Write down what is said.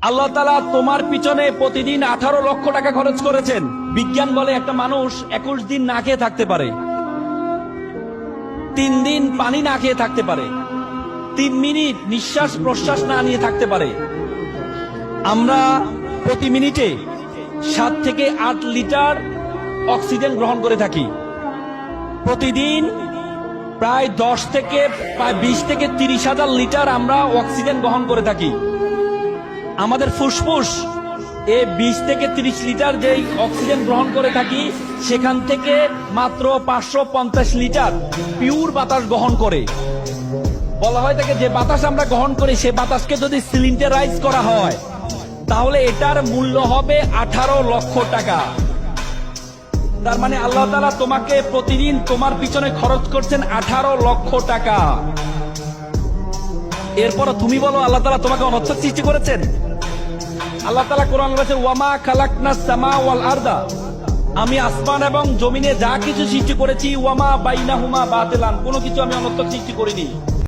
আল্লাহ তাআলা তোমার পিছনে প্রতিদিন 18 লক্ষ টাকা খরচ করেছেন। বিজ্ঞান বলে একটা মানুষ 21 দিন না খেয়ে থাকতে পারে, 3 দিন পানি না খেয়ে থাকতে পারে, 3 মিনিট নিঃশ্বাস প্রশ্বাস না নিয়ে থাকতে পারে। আমরা প্রতি মিনিটে 7 থেকে 8 লিটার অক্সিজেন গ্রহণ করে থাকি। প্রতিদিন প্রায় 10 থেকে প্রায় 20 থেকে 30 হাজার লিটার আমরা অক্সিজেন গ্রহণ করে থাকি। আমাদের ফুসফুস 20 থেকে 30 লিটার যেই অক্সিজেন গ্রহণ করে থাকি, সেখান থেকে মাত্র 550 লিটার পিওর বাতাস গ্রহণ করে। বলা হয় থাকে যে বাতাস আমরা গ্রহণ করি, সে বাতাসকে যদি সিলিন্ডারাইজ করা হয় তাহলে এটার মূল্য হবে 18 লক্ষ টাকা। তার মানে আল্লাহ তাআলা তোমাকে প্রতিদিন তোমার পিছনে খরচ করছেন 18 লক্ষ টাকা। এরপর তুমি বলো আল্লাহ তাআলা তোমাকে অনর্থক সৃষ্টি করেছেন? আল্লাহ তাআলা কোরআনে বলেছেন, ওয়ামা খালাকনাস সামা ওয়াল আরদা, আমি আসমান এবং জমিনে যা কিছু সৃষ্টি করেছি, ওয়ামা বাইনাহুমা বাতিলান, কোনো কিছু আমি অনর্থক সৃষ্টি করিনি।